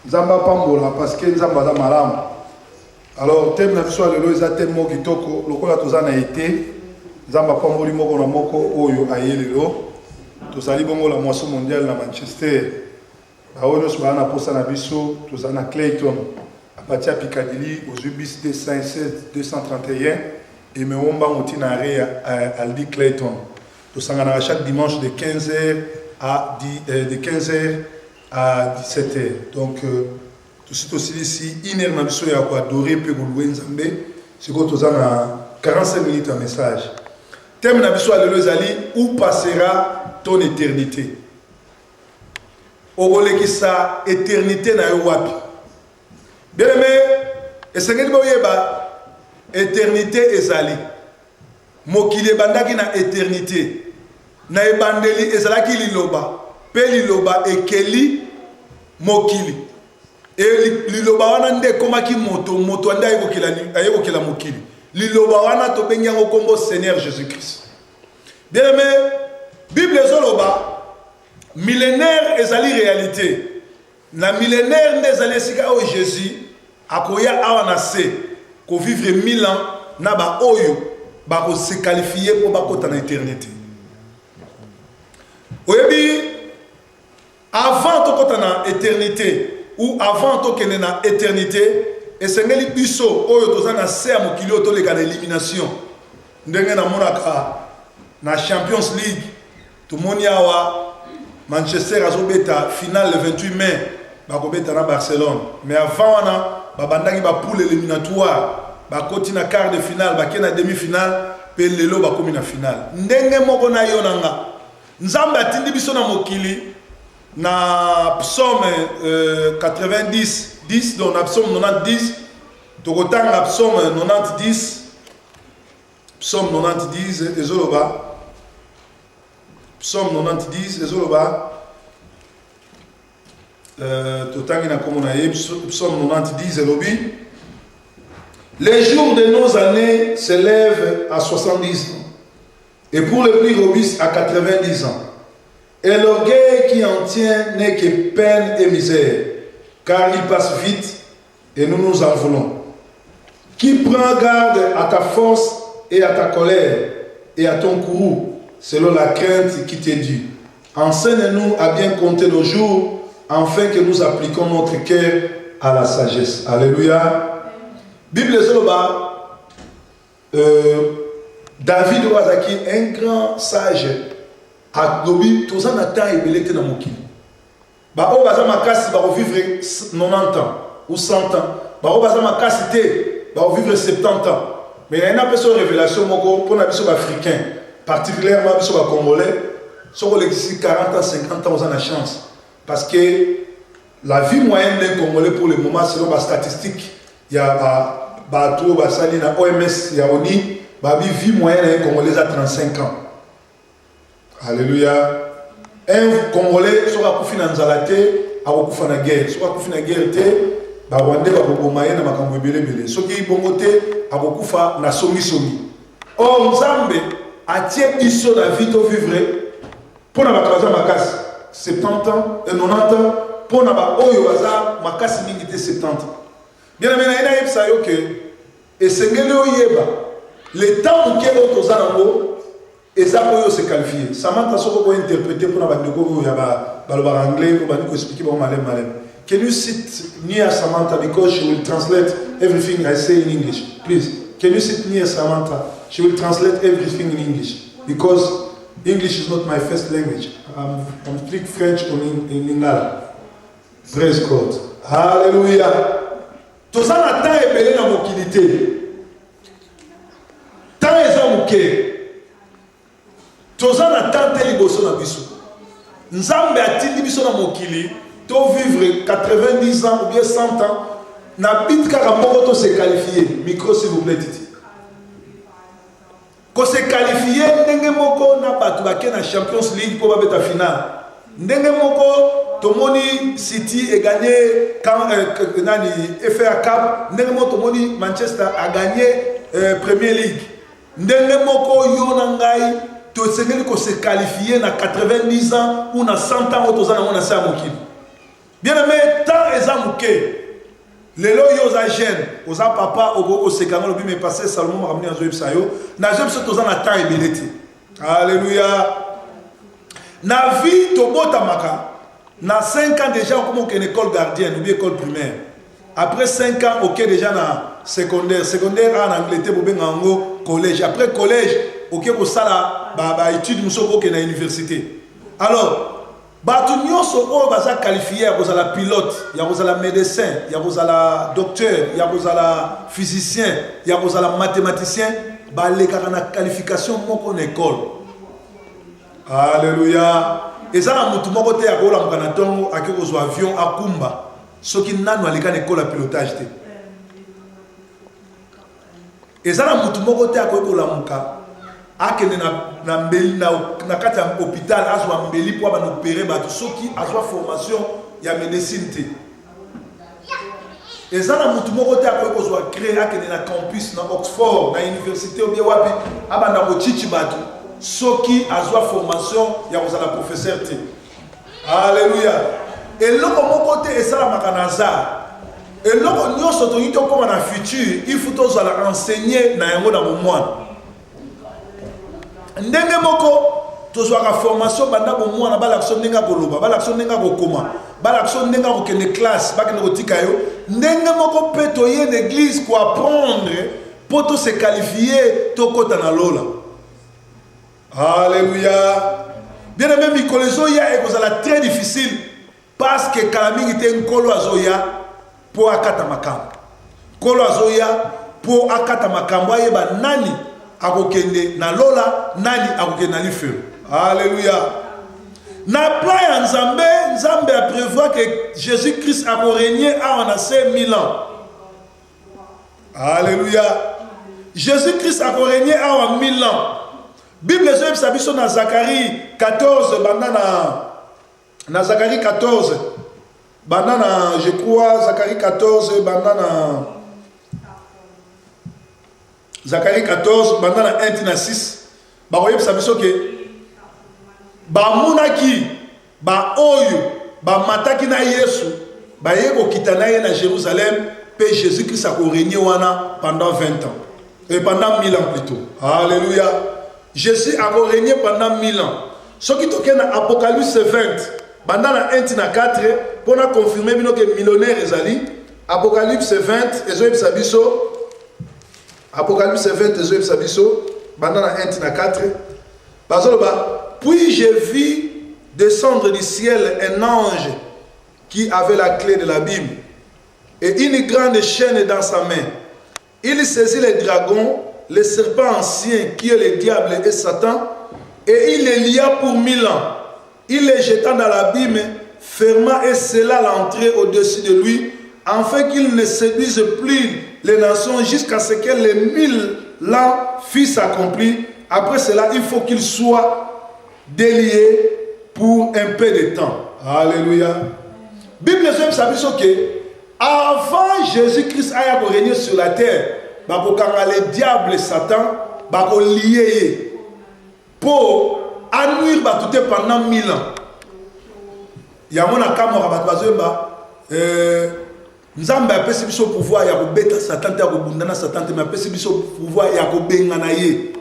Zamba Pambola parce que Zamba da malam. Alors thème na biso lelo eza thème mo kitoko lokola tozana été Zamba Pamboli moko na moko oyo ayelelo tozali bongo la moisson mondiale na Manchester. Ba oyo so bana posa na biso tozana Clayton à partir de Piccadilly aux ubis 216 231 et me omba motina à Aldi Clayton. Tozana chaque dimanche de 15h à 17h. Donc, tout ce aussi ici, une heure, nous avons adoré, puis vous louez Nzambe. C'est quand nous avons 45 minutes en message. Thème na biso alelo ezali, où passera ton éternité? Ogoleki sa éternité na yo wapi? Bien aimé, esengeli boyeba éternité ezali. Mokili bandaki na éternité. Na ebandeli ezalaki liloba. Pe liloba ekeli mokili. Et liloba wana nde komaki moto ande ayekokela mokili. Liloba wana to bengango kombo Seigneur Jésus-Christ. Bien aimé, Bible ezoloba millénaire ezali réalité. Na millénaire nde ezali esika o Jésus akoya awa na se ko vivre 1000 ans na ba oyo ba ko se qualifier pour ba kota na éternité. Oyebi avant to kota na éternité ou avant to kene na éternité esengeli biso oyo tozana se ya mokili oyo toleka na élimination ndenge na monaka na Champions League tomoni awa Manchester azobeta finale le 28 mai bakobeta na Barcelone mais avant wana babandaki ba poule éliminatoire bakoti na quart de finale bakena na demi-finale pe lelo bakomi na finale ndenge moko na yo nanga Nzambe atindi biso na mokili na psaume 90 donc na psaume 90 tokotanga psaume 90 psaume 90 ezoloba psaume 90 ezoloba totangi na komona ye psaume 90 elobi les jours de nos années s'élèvent à 70 ans et pour les plus robustes à 90 ans. Et l'orgueil qui en tient n'est que peine et misère, car il passe vite et nous nous en voulons. Qui prend garde à ta force et à ta colère et à ton courroux, selon la crainte qui t'est due. Enseigne-nous à bien compter nos jours, afin que nous appliquions notre cœur à la sagesse. Alléluia. Bible Zoloba, David Ouazaki, un grand sage, a dobi tous en temps et belete na mokili. Ba o baza makasi ba vivre 90 ans ou 100 ans. Ba o baza makasi te ba vivre 70 ans. Mais il y a une personne révélation moko pour na biso africain, particulièrement biso ba congolais, sur l'existe 40 ans 50 ans on a la chance parce que la vie moyenne d'un congolais pour le moment selon la statistique, il y a ba to ba sali na OMS ya ONI, ba vie moyenne d'un congolais à 35 ans. Alléluia. Un Congolais sera koufi na nzalate, a koufa na guerre. Sera koufi na guerre te, ba Rwandais ba bomaye na makambo ebele bele. Soki bongote a koufa na songi songi. Or Nzambe atie biso na vie to vivre pour na bakaza makasi 70 ans et 90 ans pour na ba oyo baza makasi mingi te 70 ans. Bien aimé na ina yebisa yo ke esengeli oyeba le temps auquel on tozana ngo et ça peut se qualifier. Samantha soko peut interpréter pour la bandeko ya ba anglais ou bandeko expliquer ba malem. Can you sit near Samantha because she will translate everything I say in English? Please. Can you sit near Samantha? She will translate everything in English because English is not my first language. I'm speak French in Lingala. Praise God. Hallelujah. Tozana ta ebele na mokilité. Ta ezamuke. Tozana tante liboso na biso. Nzambe atindi biso na mokili to vivre 90 ans ou bien 100 ans na bit kaka moko to se qualifier. Micro s'il vous plaît titi. Ko se qualifier ndenge moko na batu bake na Champions League pour ba beta finale. Ndenge moko tomoni City a gagné FA Cup, ndenge moko tomoni Manchester a gagné Premier League. Ndenge moko yo na ngai to sengeli ko se qualifier na 90 ans ou na 100 ans autozana on a ça mokili. Bien aimé, tant eza lelo yo oza jeune oza papa osekanga lobi me passé Salomon makamni azoyebisa yo na jeune biso toza na temps ebele te. Alléluia. Na vie tobotamaka na 5 ans déjà okoma okende école gardienne ou bien école primaire. Après 5 ans ok déjà na secondaire en Angleterre bobenga yango collège. Après collège ok kosala ba étude musoko okende na université. Alors bato nyonso oyo baza qualifié ya kozala pilote, ya kozala médecin, ya kozala docteur, ya kozala physicien, ya kozala mathématicien, balekaka na qualification moko na école. Alléluia. Eza na mutu moko te ya kolamuka na ntongo ake kozwa avion akumba soki nanu aleka na école ya pilotage te. Eza na mutu moko te akoki kolamuka akende na mbeli na kati ya hôpital azwa mbeli po bana opérer bato soki azwa formation ya médecine te. Eza na mutu moko te akoki kozwa créer akende na campus na Oxford na université ou bien wapi abanda kochichi bato soki azwa formation ya kozala professeur te. Alléluia. Eloko moko te esalamaka na hasard. Eloko nyonso toyi tokoma na futur il faut tozala enseigner na yango na momwana. Ndenge moko tozwaka formation banda bomwana balakso ndenga koloba balakso ndenga kokoma balakso ndenga kokende classe bakende kotika yo ndenge moko pe toye l'église ko apprendre pour to se qualifier to kota na lola. Alléluia. Bien aimé mikolezo ya ekozala très difficile parce que kalamingi te nkolo azoya pour akata makambo. Kolo azoya pour akata makambo ayeba nani akokende na lola nani akokende na lifelo. Alléluia. Na plan ya Nzambe a prévoir que Jésus-Christ a régné en 1000 ans. Alléluia. Jésus-Christ a régné en 1000 ans. Bible zoe sabiso na Zacharie 14 na Zacharie 14 banana je crois Zacharie 14 banana Zacharie 14 banana 1 na 6 ba oyeb sabiso ke ba munaki ba oyo ba mataki na Yesu ba yebo kitana ye na Jérusalem pe Jésus-Christ a régné wana pendant 20 ans et pendant 1000 ans plutôt. Alléluia. Jésus a régné pendant 1000 ans. Ce qui est dans Apocalypse 20, pendant la 1 na 4, pour confirmer que millionnaire Ezali, Apocalypse 20, Ezoïb Sabiso, Apocalypse 20, Ezoïb Sabiso, pendant la 1 na 4, puis j'ai vu descendre du ciel un ange qui avait la clé de l'abîme et une grande chaîne dans sa main. Il saisit les dragons, le serpent ancien qui est le diable et Satan, et il les lia pour 1000 ans. Il les jeta dans l'abîme, ferma et scella l'entrée au-dessus de lui, afin qu'il ne séduise plus les nations jusqu'à ce que les 1000 ans fussent accomplis. Après cela, il faut qu'il soit délié pour un peu de temps. Alléluia. Bible nous dit que avant Jésus-Christ a régné sur la terre, le diable et Satan bako lié pour annuire tout pendant 1000 ans. Yamona kamora batbazemba Nzambe a pesi biso pouvoir ya kobeta Satan te kobundana Satan te mais pesi biso pouvoir ya kobengana ye.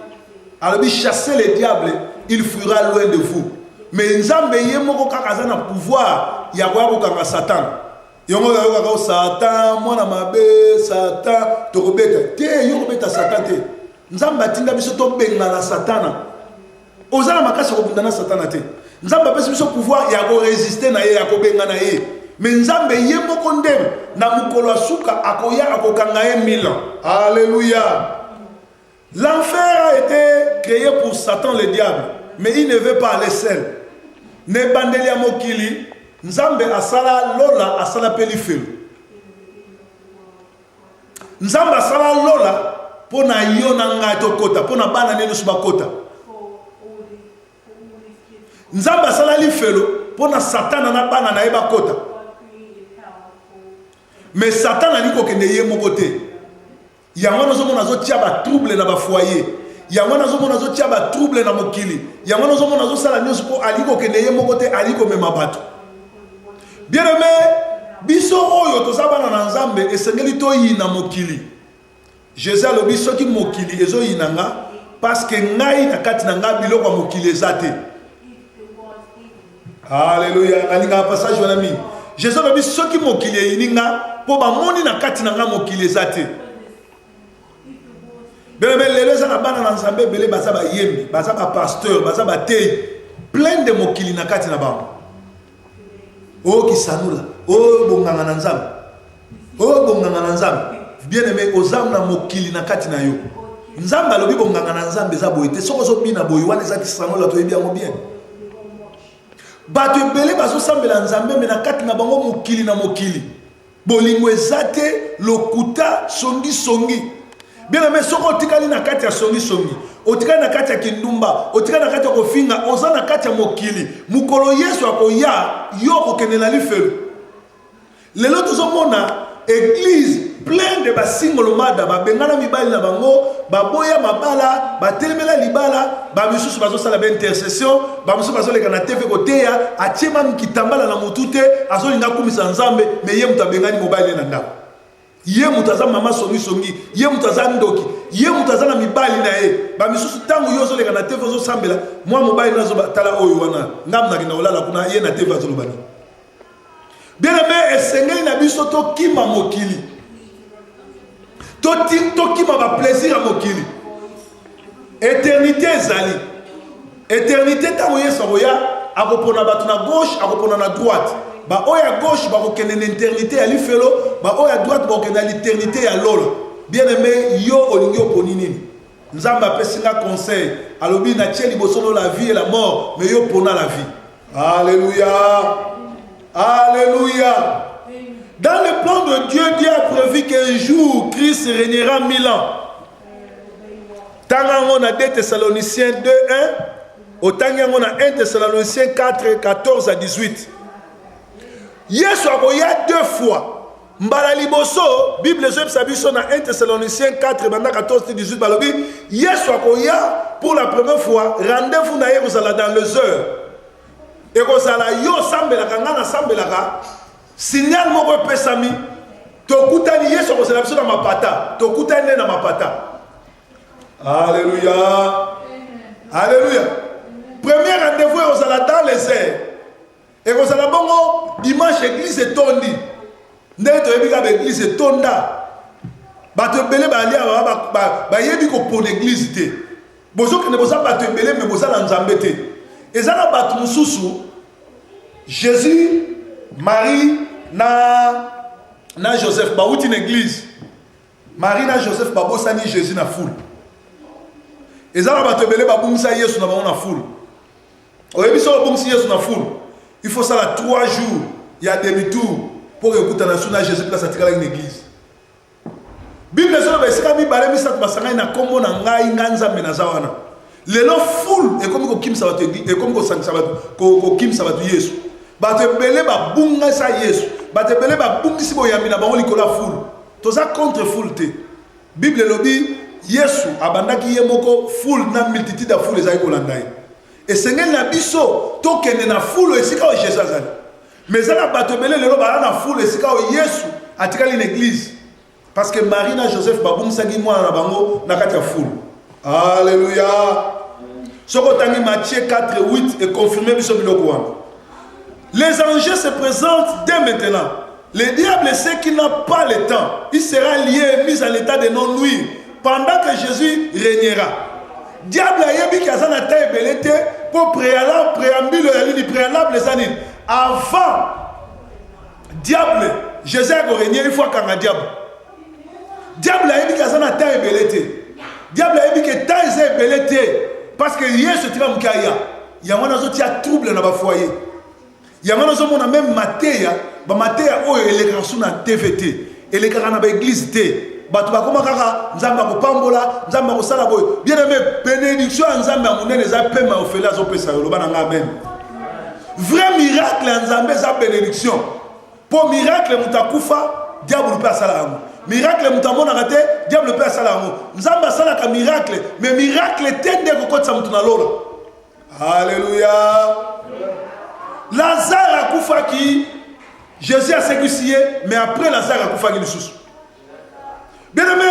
Alors bi chasser le diable, il fuira loin de vous. Mais Nzambe ye moko kaka za na pouvoir ya kokanga Satan. Yongo yoka Satan mwana mabe Satan tokobeta te yongo beta Satan te Nzamba tinda biso to benga na Satana ozala makasi ko bundana Satana te Nzamba pesi biso pouvoir ya ko résister na ye ya ko benga na ye mais Nzambe ye moko ndem na mukolo asuka akoya akokanga ye 1000 ans. Alléluia. L'enfer a été créé pour Satan le diable mais il ne veut pas aller seul. Ne bandelia mokili Nzambe asala lola asala pelifelo. Nzambe asala lola pona yona ngato kota pona bana nenu suba kota. Nzambe asala lifelo pona Satana na bana na eba kota. Mais Satana liko kende ye moko te. Yango nazo mona zo tia ba trouble na ba foyer. Yango nazo mona zo tia ba trouble na mokili. Yango nazo mona zo sala nyonso po aliko kende ye moko te aliko mema bato. Bien aimé, biso oyo tozabana na nzambe esengeli toyina mokili. Jésus alobi soki mokili ezoyinanga parce que ngai na kati na nga biloko mokili ezate. Alléluia. Alinga passage wana mi. Jésus alobi soki mokili eyininga po bamoni na kati na nga mokili ezate. Bele lelo za na bana na nzambe bele baza ba yembi, baza ba pasteur, baza ba tei, plein de mokili na kati na bango. Oh kisanula, oh bonganga na nzambe. Oh bonganga na nzambe. Bien aimé ozam na mokili na kati na yo. Nzambe alobi bonganga na nzambe za boyete, soko zo bina boyi wana za kisanula to yebi yango bien. Bato ebele bazo sambela nzambe me na kati na bango mokili na mokili. Bolingo ezate lokuta songi songi. Bien aimé soko otikali na kati ya songi songi, otikali na kati ya kindumba, otikali na kati ya kofinga, oza na kati ya mokili. Mukolo Yesu akoya yo kokende na lifelo. Lelo tozomona église plein de basingolo mada babengana mibali na bango baboya mabala batelemela libala bamisusu bazosala ba intercession bamisusu bazoleka na TV koteya atiema mkitambala na mutute azolinga kumisa nzambe me ye mutabengani mobali na ndako. Ye mutaza mama songi songi, ye mutaza ndoki, ye mutaza na mibali na ye. Ba misusu tangu yozo leka na TV zo sambela, mwa mobali nazo tala oyo wana. Ngam na kina olala kuna ye na TV azolo bani. Bien aimé esengeli na biso to kima mokili. To kima ba plaisir a mokili. Éternité ezali. Éternité tango Yesu akoya akopona batu na gauche, akopona na droite. Ba oya gauche ba kokende l'éternité ya lifelo, ba oya droite ba kokende l'éternité ya lolo. Bien aimé yo olingi oponi nini? Nzamba apesinga conseil, alobi na tie liboso la vie et la mort, mais yo pona la vie. Alléluia. Alléluia. Dans le plan de Dieu, Dieu a prévu qu'un jour Christ régnera 1000 ans. Tant on a 2 Thessaloniciens 2:1, autant on a 1 Thessaloniciens 4:14 à 18. Yesu akoya 2 fois. Mbala liboso, Bible zo na 1 Thessaloniciens 4 banda 14 18 balobi, Yesu akoya pour la première fois, rendez-vous na Yerusalem dans les heures. Et kozala yo sambelaka ngana sambelaka, signal moko pesami, tokutani Yesu kozala biso na mapata, tokutani na mapata. Alléluia. Alléluia. Premier rendez-vous kozala dans les airs. Et vous allez bongo dimanche église est tondi. Ndé to yebi ka église est tonda. Bato belé ba ali ba yebi ko pour l'église té. Bozo ke ne boza bato belé mais boza na nzambe té. Ezala bato mususu Jésus, Marie na Joseph ba uti na église. Marie na Joseph ba bosani Jésus na foule. Ezala bato belé ba bungisa Yesu na ba na foule. Oyebi so bungisa Yesu na foule. Il faut ça là 3 jours, il y a demi-tour pour écouter la sunna Jésus place à une église. Bible zo ba sika mi balé mi sat basanga na kombo na ngai nganza menazawana. Lelo full et comme ko kim sabatu et comme ko sang sabatu ko kim sabatu Yesu. Ba te belé ba bunga sa Yesu. Ba te belé ba bungisi bo yamina ba oli ko la full. To ça contre full te. Bible lobi Yesu abandaki yemoko full na multitude da full ezai ko landai. Et Seigneur na biso to kende na foule esika o Jésus azali. Mais ça na bato belé lelo ba na foule esika o Yesu atikali l'église parce que Marie na Joseph babum sangi mwana na bango na kati ya foule. Alléluia. Soko tangi Matthieu 4:8 et confirmé biso biloko wana. Les anges se présentent dès maintenant. Le diable sait qu'il n'a pas le temps. Il sera lié, mis en état de non-nuire pendant que Jésus régnera. Diable a yebi ki azana ta ebelete pour préambule ya lini préalable les années avant diable Jésus a régné une fois quand diable a yebi ki azana ta ebelete diable a yebi ki ta ebelete parce que Yesu tira mkaya ya wana zo tia trouble na ba foyer ya wana zo mona même mateya ba mateya oyo elekaka suna TVT elekaka na ba église te. Batu bakoma kaka nzamba ko pambola nzamba ko sala boy bien aimé bénédiction nzamba munene za pema ofela zo pesa yo lobana nga amen. Vrai miracle nzamba za bénédiction pour miracle mutakufa diable peut sala ngo miracle mutamona kate diable peut sala ngo nzamba sala ka miracle mais miracle tende ko kotsa mutu na lola. Alléluia. Lazare akufa ki Jésus a sécurisé, mais après Lazare a koufaki lisusu. Bien aimé,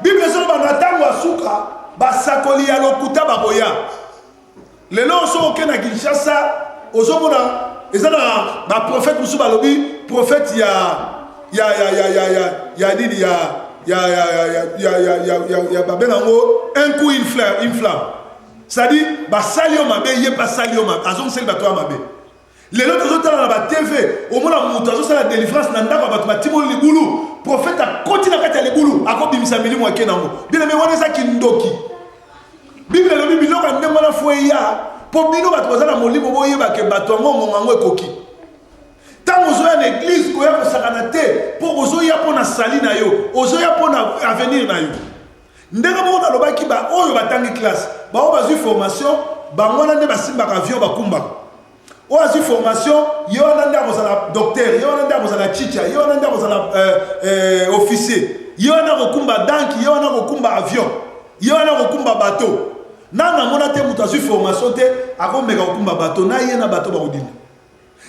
Bible sur banatango asuka, basakoli ya lokuta baboya. Lelo so okena Kinshasa, ozomona ezana ba prophète musu balobi, prophète ya babenango un coup une flamme. C'est-à-dire basalio mabe ye basalio mabe, azon sel bato mabe. Lelo tozotala na ba TV, omona mutu azosala délivrance na ndako bato batimo libulu, prophète a continue kati ya libulu, akobimisa milimo akenango. Bien aimé wana za kindoki. Bible le Bible loka ndemo na foya, po bino bato bazala molimo boyeba ke bato ngo ekoki. Tant ozoya na église koya kosakana te, po ozoya pona sali na yo, ozoya pona avenir na yo. Ndenge mo na lobaki ba oyo batangi classe, ba o bazui formation, ba ngona nde basimbaka avion bakumbaka. O azui formation, yo na nda kozala docteur, yo na nda kozala chicha, yo na nda kozala officier, yo na kokumba danki, yo na kokumba avion, yo na kokumba bateau. Nanga mona te mutu azui formation te, akomeka kokumba bateau, na ye na bateau bakodina.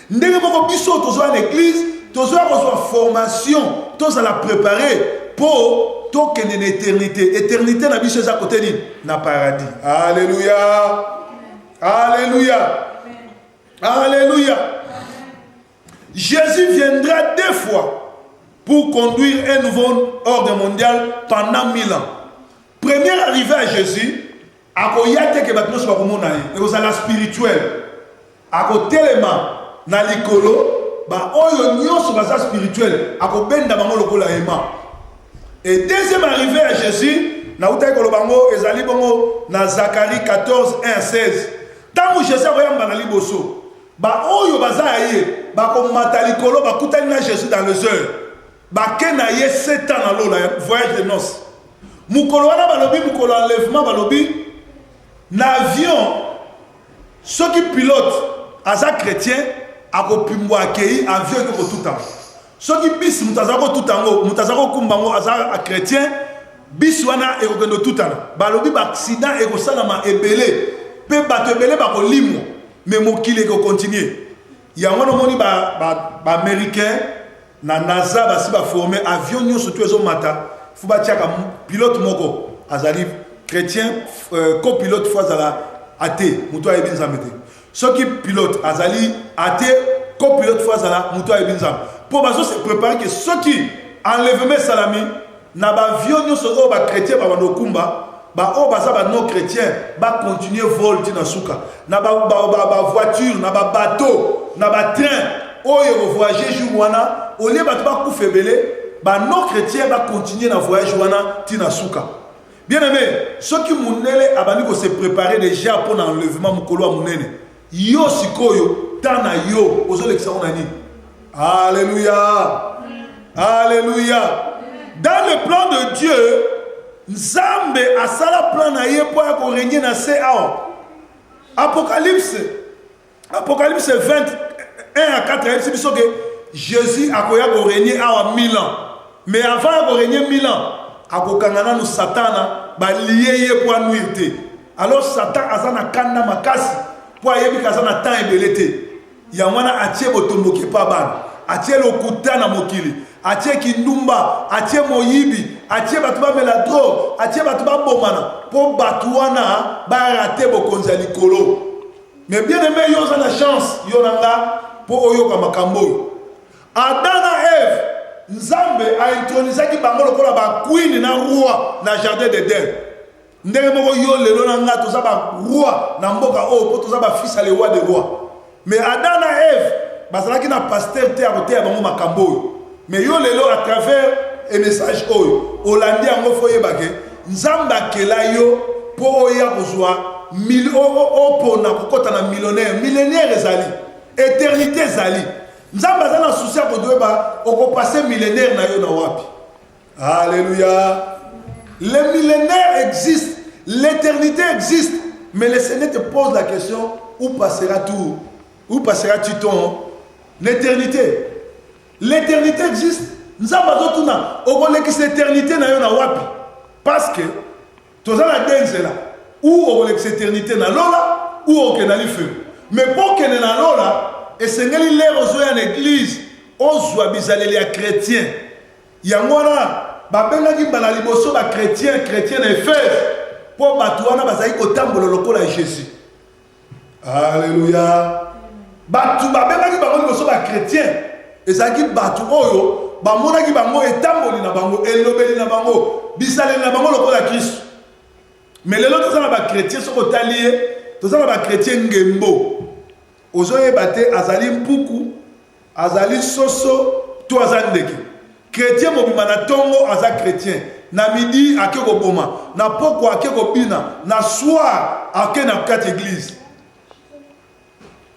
Ndenge moko biso tozoa na église, tozoa kozwa formation, tozala préparer pour tokende na éternité. Éternité na biso eza côté nini? Na paradis. Alléluia. Alléluia. Alléluia. Jésus viendra 2 fois pour conduire un nouveau ordre mondial pendant 1000 ans. Première arrivée à Jésus, akoyate ke batno so komona ye, ekozala spirituel. Akotelema na likolo, ba oyo nyonso baza spirituel, akobenda bango lokola ema. Et deuxième arrivée à Jésus, na uta ko lobango ezali bongo na Zacharie 14 1 16. Tango Jésus akoyamba na liboso, ba oyo bazaye ba ko matalikolo ba kutani na Jésus dans les heures ba kena ye 7 ans na lola voyage de noces mukolo wana balobi mukolo enlèvement balobi na avion soki pilote aza chrétien akopimbwa akei avion ko tuta soki bis mutazako tutango mutazako kumbango aza chrétien bis wana ekokendo tutana balobi ba accident ekosalama ebele pe bato ebele bakolimo mais mokili ko continuer ya wana moni ba américain na NASA basi ba former avion nyo surtout ezo mata fu ba tiaka pilote moko azali chrétien copilote fois azala athée muto ayebi nzambe te soki pilote azali athée copilote fois azala muto ayebi nzambe pour bazo se préparer que soki enlèvement salami na ba avion nyo so ba chrétien ba bandokumba ba o baza ba non chrétien ba continuer vol tina suka na ba voiture na ba bateau na ba train oyo voyager jour wana au lieu ba ba ku febele ba non chrétien ba continuer na voyage wana tina suka. Bien aimé, ceux qui munele abani ko se préparer déjà pour l'enlèvement mukolo munene yo sikoyo tana yo ozo lekisa on ani. Alléluia. Alléluia. Dans le plan de Dieu, Nzambe asala plan na ye po ko régner na se ao. Apocalypse 21 à 4 c'est biso que Jésus akoya ko régner à 1000 ans. Mais avant ko régner 1000 ans, akokangana no satana ba lié ye po nuire. Alors Satan azana kanda makasi po yebi kazana temps ebelete. Ya wana atie botomboke pa bana. Atie lokuta na mokili. Atie kindumba, atie moyibi, atie batu ba mela drogue, atie batu ba bomana po batu wana ba rater bokonza likolo. Mais bien aimé yo za na chance yo nanga po oyo ka makambo. Adana Eve Nzambe a intronisé ki bango lokola ba queen na roi na jardin d'Eden. Ndenge moko yo lelo nanga to za ba roi na mboka o po to za ba fils à le roi des rois. Mais Adana Eve bazalaki na pasteur te a côté ya bango makambo. Mais yo lelo à travers un message oyo Hollandi yango foyeba ke Nzambe akela yo po oya kozwa pona kokota na millénaire ezali éternité ezali Nzambe aza na souci ko doeba okopasser millénaire na yo na wapi. Alléluia. Le millénaire existe, l'éternité existe, mais le Seigneur te pose la question où passeras-tu ton éternité? L'éternité existe. Nous avons l'éternité na wapi. Parce que tu as la denzela ou on l'éternité na lola ou on na feu. Mais pour que na lola et Seigneur l'air aux en église ozwa bizaleli ya chrétien yango wana babengaki bana liboso ba chrétien na Efese po bato wana bazali kotambola lokola Jésus. Alléluia. Bato babengaki bango liboso ba chrétien ezalaki bato oyo bamonaki bango etamboli na bango elobeli na bango bizaleli na bango lokola Kristo. Mais lelo tozana ba chrétien soko talie tozana ba chrétien ngembo ozoyeba te azali mpuku azali soso to azandeki chrétien mobima na tongo aza chrétien na midi ake koboma na poko ake kobina na soir ake na kati église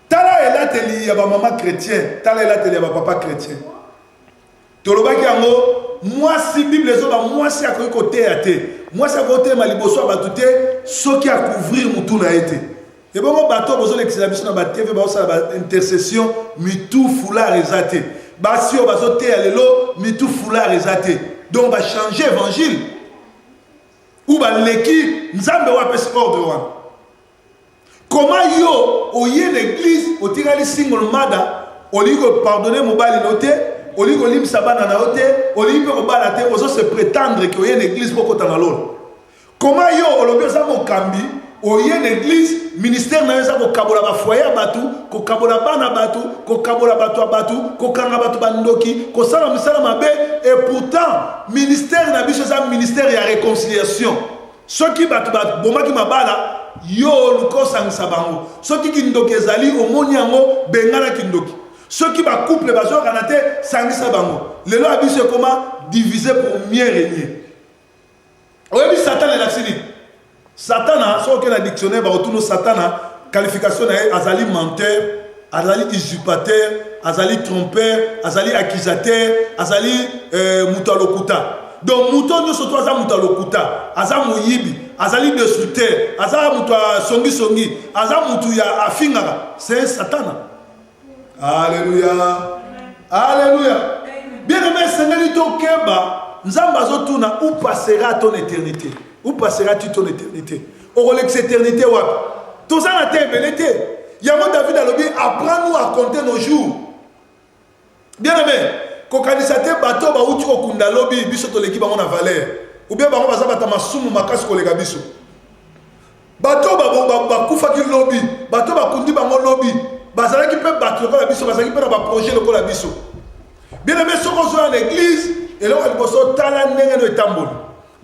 tala elateli ya ba mama chrétien tala elateli ya ba papa chrétien tolobaki yango mwasi bible ezoba mwasi akoki koteya te mwasi akotema liboso ya bato te soki akouvrir mutu na ye te ebongo bato bozolekisela biso na batv baosala baintercession mitu foulard eza te basi oyo bazoteya lelo mitu foulard eza te donc bachange évangile ou baleki nzambe oyo apesi ordre wana koma yo oye l'église otikali single mada olingi kopardonne mobali no te olingi kolimisa bana na yo te olingi mpe kobala te ozose prétendre ke oye l'église mpo kota na lolo koma yo olobi oza mokambi oye l'église ministère na yo eza kokabola bafoye ya bato kokabola bana bato kokabola bato ya bato kokanga bato bandoki kosala misala mabe et pourtant ministère na biso eza ministère ya réconciliation soki bato bomaki mabala yo lukosangisa bango soki kindoki ezali omoni yango bengana kindoki soki bacouple bazokana te sangisa bango lelo ya biso ekoma diviser pour mieux régner oyebi satan elakisi nini Satana, soit que dictionnaire, Satana, qualification azali menteur, azali usurpateur, azali trompeur, azali accusateur, azali mutalokuta. Donc mouton nous surtout azali mutalokuta, azali moyibi, azali destructeur, azali muta songi, azali mutu ya afingara, c'est Satana. Alléluia. Alléluia. Bien aimé Seigneur, ton keba, nzamba zotuna où passera ton éternité? Où passeras-tu ton éternité? Au Rolex éternité, tout ça n'a été belleté. Yamo David a dit, apprends-nous à compter nos jours. Bien aimé, quand on dit bateau, bah où tu vas kunda lobby, biso to l'équipe à mon valeur. Ou bien bah on va savoir ta masumu makas kolega biso. Bateau bah kufa ki lobby, bateau bah kundi bah mon lobby. Bah ça qui peut battre le biso, bah ça qui peut avoir projet le kola biso. Bien aimé, ce qu'on soit à l'église, et là on va dire, tala nenge no etamboli.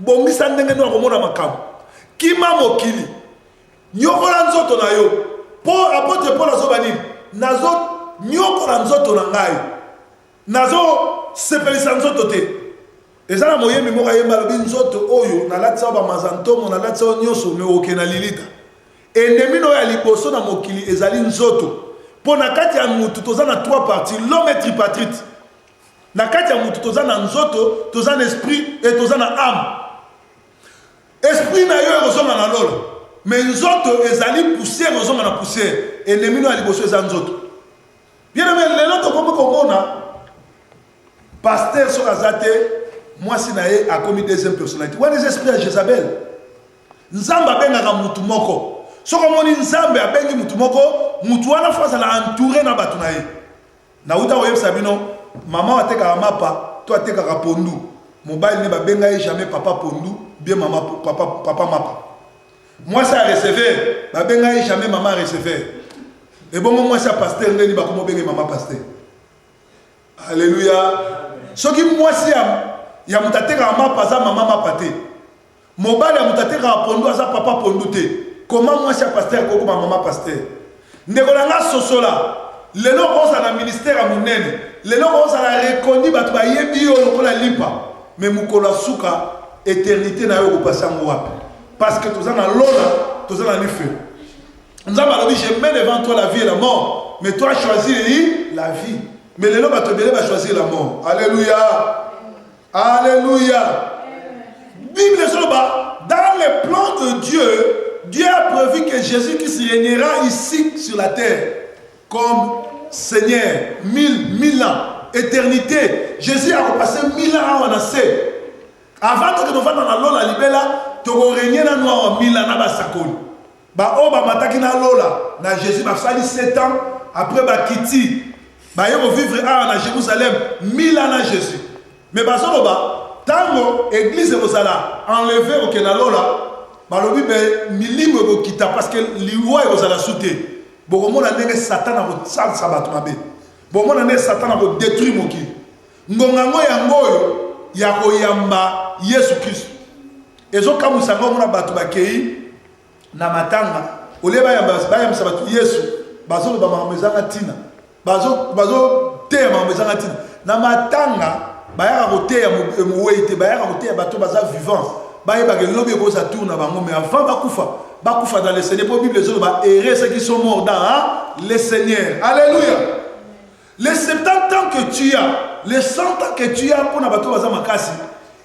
Bongisa ndenge no akomona makambo kima mokili nyokola nzoto na yo po apôtre Paul azoba nini nazo nyokola nzoto na ngai nazo sepelisa nzoto te ezala moyembi moko ayemba lobi nzoto oyo nalatisa ba mazantomo nalatisa nyonso me okena lilita ennemi no ya liboso na mokili ezali nzoto po na kati ya mutu toza na trois parties l'homme est tripartite na kati ya mutu toza na nzoto toza na esprit et toza na âme. Esprit na yo ekozonga na lolo mais nzoto ezali poussière ekozonga na poussière ennemi no ya liboso eza nzoto bien aimé lelo tokomi komona pasteur soki aza te mwasi na ye akomi deuxième personnalité wana eza esprit ya Jézabel nzambe abengaka mutu moko soki omoni nzambe abengi mutu moko mutu wana fo azala entouré na bato na ye nauta koyebisa bino mama atekaka mapa to atekaka pondu mobali ne babenga ye jamais papa pondu bien maman papa mapa moi ça recevoir babenga ye jamais maman recevoir et bon moi ça pasteur ndeni bakomo benga maman pasteur. Alléluia. Soki moi si ya mutateka mapa za maman mapa te mobali ya mutateka pondu aza papa pondu te comment moi ça pasteur koko maman pasteur ndekola nga sosola lelo koza na ministère a munene lelo koza na reconnu batu ba yebi yo lokola limpa mais mukola suka éternité na yo ko passer en wapi parce que tous en lola tous en feu nzamba lobi je mets devant toi la vie et la mort mais toi choisis la vie mais les loba tobele va choisir la mort. Alléluia. Alléluia. Bible soba dans le plan de Dieu, Dieu a prévu que Jésus-Christ régnera ici sur la terre comme Seigneur 1000 ans éternité. Jésus a repassé 1000 ans à nasser. Avant que nous fassions dans la libella, tu vas régner dans nous 1000 ans na basakoni. Ba o ba mataki na lola na Jésus ba sali 7 ans après ba kiti Bah ils vivre à Jérusalem 1000 ans à Jésus. Mais bah ça là, tango église vous allez enlever au Kenalola, bah le bible milime vous quitte parce que l'ivoire vous allez sauter. Bon mon année Satan a vous sal sabat mabe. Bon mon année Satan a vous détruire mon qui. Ngongango ya ngoyo ya koyamba Yesu Christ. Ezo kamusa ngo mona batu bakei na matanga ole bayamba sabatu Yesu bazo ba mamezanga tina bazo te mamezanga tina na matanga bayaka koteya muweite bayaka koteya bato baza vivant bayeba ke lobi ko ça tourne bango mais avant bakufa dans le Seigneur pour Bible zo ba errer ceux qui sont morts dans le Seigneur. Alléluia. Les 70 ans que tu as, les 100 ans que tu as pour nabato baza makasi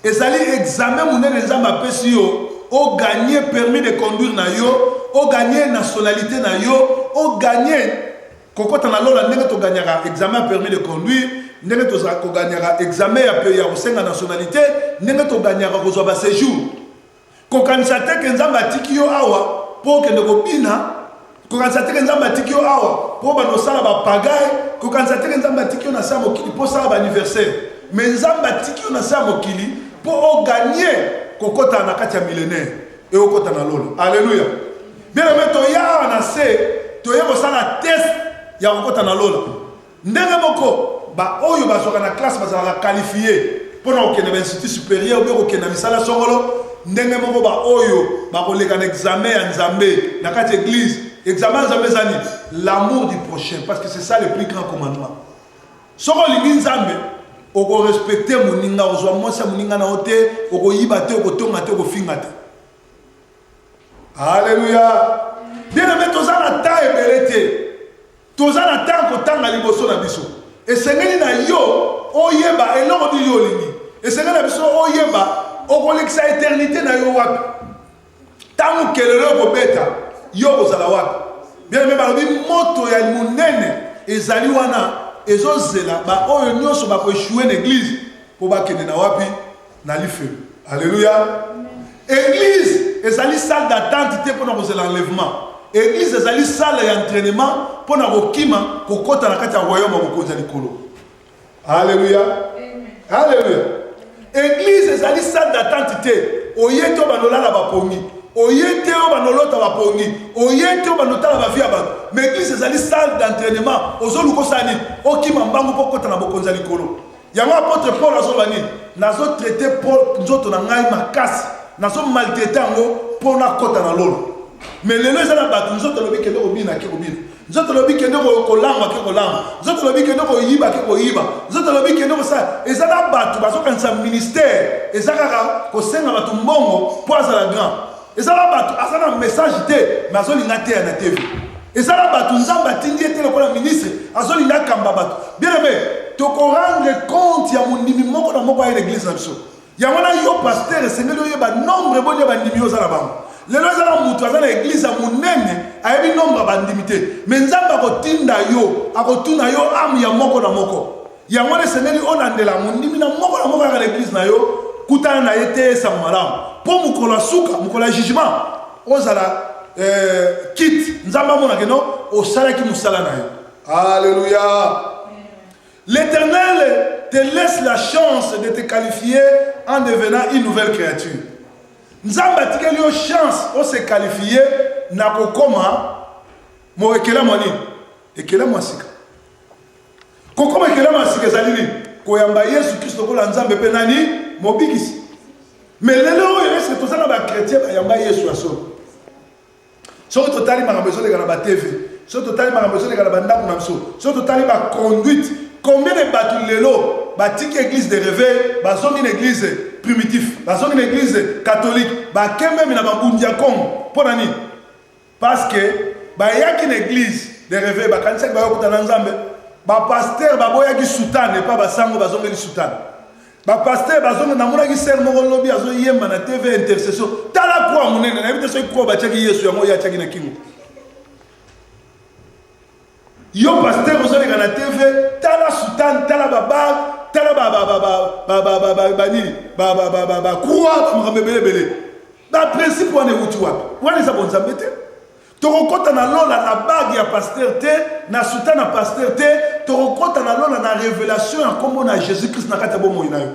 ezali examen munene nzamba pesi yo o gagner permis de conduire na yo o gagner nationalité na yo o gagner kokota na lola ndenge to gagnera examen permis de conduire ndenge to za ko gagnera examen ya pays ya kosenga nationalité ndenge to gagnera ko zo ba séjour ko kanisa te ke nzamba tiki yo awa po ke ndeko bina ko kanisa te ke nzamba tiki yo awa po ba no sala ba pagaille ko kanisa te ke nzamba tiki yo na sa mokili po sala ba anniversaire mais nzamba tiki yo na sa mokili po o gagner kokota na kati ya millénaire et okota na lola. Alléluia. Bien aimé to ya na se to ya ko sala test ya kokota na lola ndenge moko ba oyo bazoka na classe bazala qualifié pour na okende ba institut supérieur ou bien okende misala songolo ndenge moko ba oyo ba koleka na examen ya nzambe na kati église examen nzambe zani l'amour du prochain parce que c'est ça le plus grand commandement soko lingi nzambe oko respecter muninga ozwa mwasa muninga na ote oko yiba te oko tonga te oko finga te. Alléluia. Bien aimé toza na ta ebelete toza na ta ko tanga liboso na biso esengeli na yo oyeba eloko di yo lingi esengeli na biso oyeba okolekisa éternité na yo wapi tangu kelelo ko beta yo kozala wapi. Bien aimé balobi moto ya munene ezali wana ezozela ba oyo nyonso ba ko échouer l'église po ba kende na wapi na life. Alléluia. Église ezali salle d'attente te pour na kozela enlèvement. Église ezali salle d'entraînement pour na kokima kokota na kati ya royaume bokonza likolo. Alléluia. Alléluia. Église ezali salle d'attente te oyete obanolala bapongi oyete obanolota bapongi oyete obanotala bavia bato mais église ezali salle d'entraînement ozoluko sani okima mbangu pokota na bokonza likolo. Yango apôtre Paul azobani nazo traiter Paul nzoto na ngai makasi nazo maltraiter yango pona kota na lolo mais lelo ezala bato nzoto lobi kende obina ke obina nzoto lobi kende kolanga ke kolanga nzoto lobi kende koyiba ke koyiba nzoto lobi kende kosa ezala bato bazokanisa ministère ezaka kosenga bato mbongo po azala grand ezala bato azala message te mais azolinga te na TV ezala bato nzambe atindi ete lokola ministre azolinga kamba bato bien aimé toko rendre compte ya mondimi moko na moko ya l'église na biso yango na yo pasteur esengeli oyeba nombre boni ya bandimi yo ozala bango lelo ezala mutu aza na église ya monene ayebi nombre ya bandimi te mais nzambe akotinda yo akotuna yo ame ya moko na moko yango na esengeli olandela mondimi na moko ya l'église na yo kutana na ye te esango malamu mpo mokolo ya suka mokolo ya jugement ozala kit nzambe amonake no osalaki mosala na yo. Alléluia. L'Éternel te laisse la chance de te qualifier en devenant une nouvelle créature. Nzambe atikeli yo chance o se qualifier na kokoma mo ekela moni ekela mwasika kokoma ekela mwasika ezali koyamba Yesu Kristo kola nzambe pe nani mobikisi mais lelo oyo est-ce que tozana ba chrétien bayamba Yesu aso so totali makambo ezoleka na ba TV so totali makambo ezoleka na ba ndako na biso so totali ba conduite. Combien de bateaux lelo batiki église de réveil bazongi une église primitive bazongi une église catholique bakembe na babundia Congo pour nani parce que bayaki une église de réveil bakanisa bayokuta na nzambe ba pasteur baboyaki soutane pas basango bazongi li soutane ba pasteur bazongi na monaki ser moko lobi azo yemba na TV intercession tala kwa munene na bité so ko bachaki Yesu yango ya chaki na kingo yo pasteur ozoleka na TV tala sultan tala baba tala croix makambo belebele ba principe wana ewuti wapi wana eza bonzambe te Torokota na lola na bague ya pasteur te, na soutane na pasteur te, torokota na lola na révélation ya kombo na Jésus-Christ na kati ya bomoi na yo.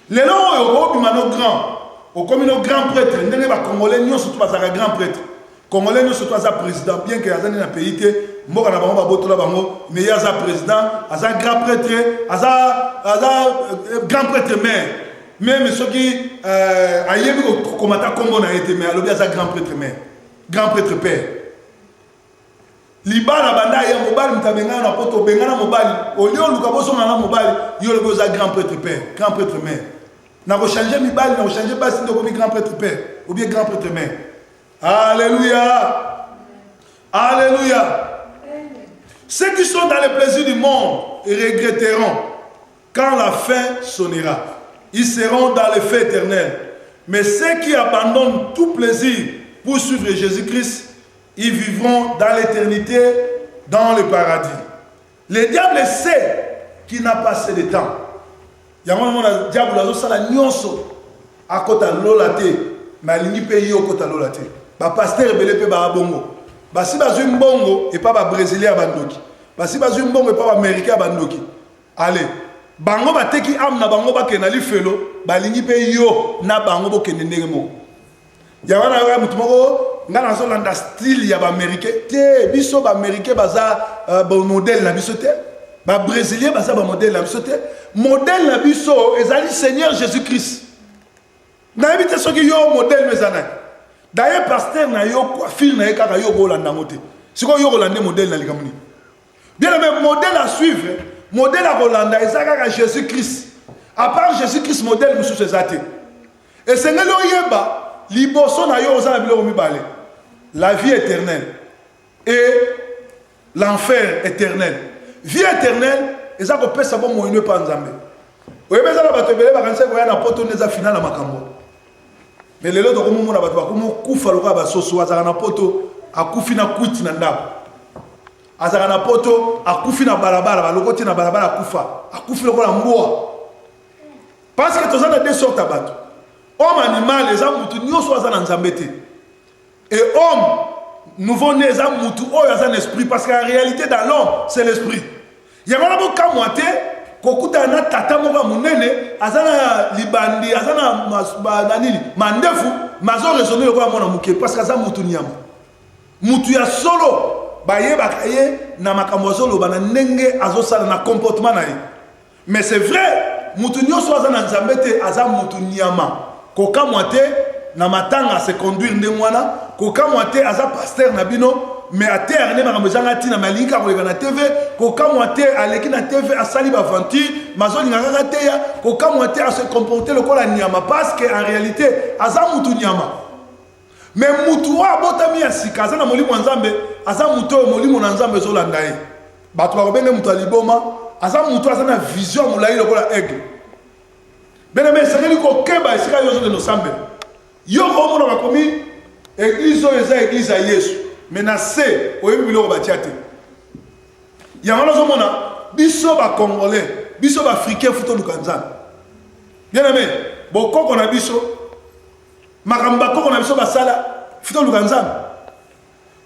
Lelo oyo obima no grand, okomi no grand prêtre, ndenge ba congolais nyonso to bazaka grand prêtre. Congolais nyonso to aza président, bien que azali na pays te, mboka na bango ba botola bango, mais ya za président, aza grand prêtre, aza grand prêtre mère. Même ceux qui ayebi ko komata kombo na été mais alobi aza grand prêtre mère. Grand prêtre père. Libana banda ya mobali mtabenga na poto bengana mobali. Olio luka boso na mobali, yo le boza grand prêtre père, grand prêtre mère. Na ko changer mibali, na ko changer basi ndo ko grand prêtre père ou bien grand prêtre mère. Alléluia. Alléluia. Ceux qui sont dans le plaisir du monde regretteront quand la fin sonnera. Ils seront dans le feu éternel. Mais ceux qui abandonnent tout plaisir pour suivre Jésus-Christ, ils vivront dans l'éternité, dans le paradis. Le diable sait qu'il n'a pas assez de temps. Il y a un diable qui a nyonso à côté de l'olate, mais il n'y a pas à côté de l'olate. Le pasteur belé pe ba bongo. Ba si ba zui mbongo et pas ba brésilien bandoki. Ba si ba zui mbongo et pas ba américain bandoki. Allez, bango ba teki am na bango ba kenali felo, ba lingi pe yo na bango bo kenendenge mo. Ya wana ya mutu moko ngana so landa style ya ba américain te biso ba américain baza ba modèle na biso te ba brésilien baza ba modèle na biso te modèle na biso ezali Seigneur Jésus-Christ na ebite soki yo modèle mezana d'ailleurs pasteur na yo coiffure na ekaka yo ko landa mote siko yo ko landa modèle na likamuni bien mais modèle à suivre modèle à Rolanda ezaka Jésus-Christ à part Jésus-Christ modèle musu ezate et sengelo yeba liboso na yo ozala biloko mibale la vie éternelle et l'enfer éternel. Vie éternelle eza ko pesa bo moyino pa nzambe oyebeza na bato ebele bakanisa koya na poto neza final na makambo mais lelo to komona bato bakomo kufa loka basoso azaka na poto akufi na kwiti na ndako azaka na poto akufi na balabala balokoti na balabala akufi lokola mbwa parce que tozana deux sortes à bato homme animal les hommes mutu nyonso aza na nzambe te et homme nouveau né les hommes mutu oyo aza na esprit parce qu'en réalité dans l'homme c'est l'esprit yango na boka moite kokuta na tata moko munene aza na libandi aza na nini mandefu mazo raisonner lokola mwana muke parce que aza mutu nyama mutu ya solo bayebaka ye na makambo azoloba na ndenge azosala na comportement na ye mais c'est vrai mutu nyonso aza na nzambe te aza mutu nyama koka moite na matanga se conduire ndenge wana koka moite aza pasteur na bino mais à terre ne makambo ezanga tina malinga koleka na TV koka moite aleki na TV asali ba aventure mazolinga kaka te ya koka moite a se comporter lokola nyama parce que en réalité aza mutu nyama mais mutu wa botami ya sika aza na molimo nzambe aza mutu oyo molimo na nzambe ezolanda ye bato bakobenge mutu aliboma aza mutu aza na vision molai lokola aigle beneme esengeli kokeba esika yo ozokende osambe yo komona bakomi église oyo eza église ya yesu mais na se oyebi biloko batia te yango nazomona biso bacongolais biso baafricain futa oluka nzambe bien aimé bokoko na biso makambo bakoko na biso basala futa oluka nzambe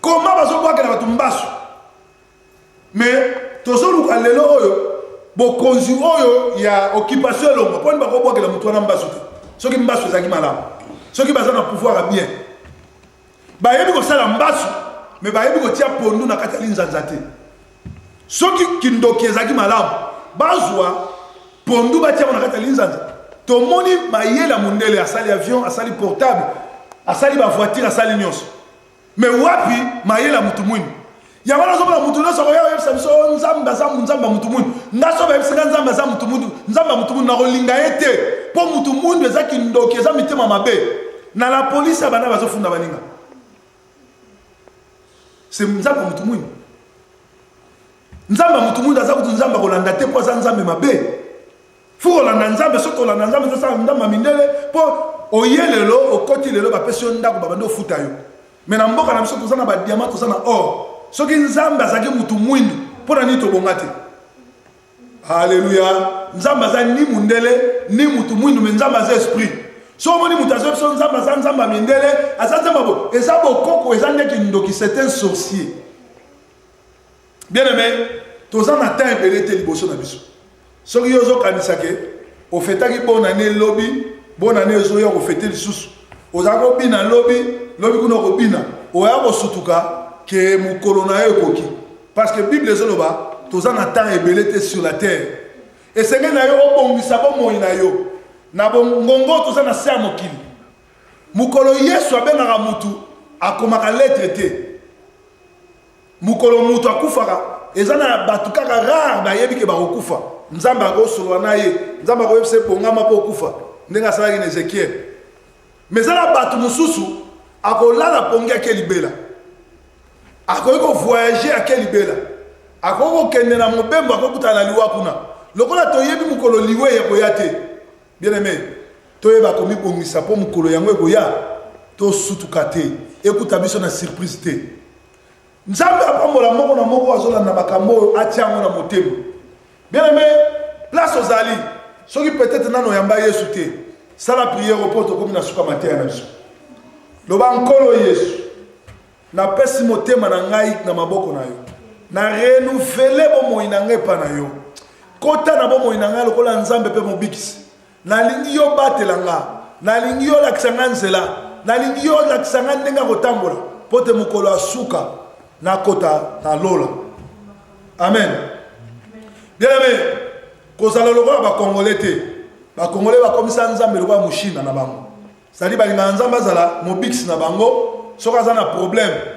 koma bazobwakela bato mbasu mais tozoluka lelo oyo bokonzi oyo ya occupation elongo poni bakobwakela motu wana mbasu te soki mbasu ezalaki malamu soki baza na pouvoir ya bien bayebi kosala mbasu mais bayebi kotia pondu na kati ya linzanza te soki kindoki ezalaki malamu bazwa pondu batia na kati ya linzanza tomoni mayela mundele asali avion asali portable asali bavoiture asali nyonso mais wapi mayela mutu mwini yango nazomona mutu nyonso koya oyebisa biso nzambe aza nzambe mutu mwini ngaso bayebisaka nzambe aza mutu mwini nzambe mutu mwini nakolinga ye te mpo mutu mwini eza kindoki eza mitema mabe na la polisi ya bana bazofunda baninga c'est nzambe mutu mwini nzambe mutu mwini aza kutu nzambe kolanda te mpo aza nzambe mabe fu kolanda nzambe soki kolanda nzambe ezosala ndamba mindele mpo oye lelo okoti lelo bapesi yo ndako babandi ofuta yo me na mboka na biso toza na badiama toza na or soki nzambe azalaki mutu mwindu mpo na nini tobonga te alleluya nzambe aza ni mundele ni mutu mwindu me nzambe aza esprit So moni mutazo so nzamba mindele azanzamba bo eza bokoko eza ndeki ndoki c'est un sorcier. Bien aimé, tous en atteint belete liboso na biso. So ki yozo kanisake o fetaki bonne année lobby, bonne année zo yo o fete lisusu. Ozako bina lobby kuno ko bina. O ya ko sutuka ke mukolo na yo koki. Parce que Bible ezoloba tous en atteint belete sur la terre. Et c'est que na yo obongisa bo moina yo. Na bongongo toza na se mokili mukolo Yesu abengaka mutu akomaka lettre te mukolo mutu akufaka eza na batu kaka rare bayebi ke bakokufa nzambe akosolola na ye nzambe akoyebisa pongama mpo okufa ndenge asalaki na Ezekiel mais eza na batu mosusu akolala pongi ake libela akoki kovoyage ake libela akoki kokende na mobembo akokutana na liwa kuna lokola toyebi mukolo liwe ya koya te. Bien aimé, toi va comme bongisa po mukolo yango ekoya to sutukate ekuta biso na surprise te. Nzambe apambola moko na moko azola na makambo atiango na motema. Bien aimé, place aux ali. Soki peut-être nano yamba Yesu te. Sala prière au poto comme na suka matin na biso. Loba nkolo Yesu. Na pesi motema na ngai na maboko na yo. Na renouveler bo moina ngai pa na yo. Kota na bo moina ngai lokola nzambe pe mobikisi. Nalingi yo batelanga nalingi yo lakisanga nzela nalingi yo lakisanga ndenga kotambola pote mukolo asuka na kota na lola. Amen. Bien aimé, kozala lokola ba congolais te. Ba congolais ba komisa nzambe lokola mushina na bango. Sali balinga nzamba zala mobix na bango soka za na problème.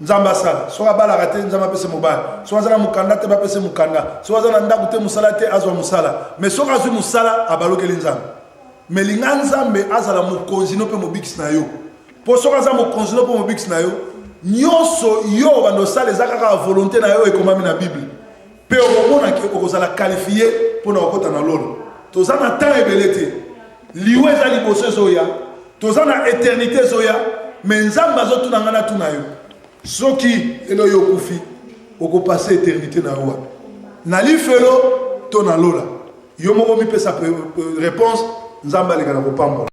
Nzamba sala soka bala kate nzamba pese mobile soka za na mukanda te ba pese mukanda soka za na ndaku te musala te azwa musala mais soka azu musala abalokeli nzambe mais linga nzambe azala mukonzi no pe mobix na yo po soka za mukonzi no pe mobix na yo nyonso yo bando sala ezaka ka volonté na yo ekomami na Bible pe okomona ke okozala qualifié pour na okota na lolo toza na temps ebele te liwe za liboso zoya toza na éternité zoya mais nzamba azotuna ngana tuna yo soki elo yo kufi oko passer éternité na wa na lifelo to na lola yo moko mi pesa réponse nzamba le kana ko pambola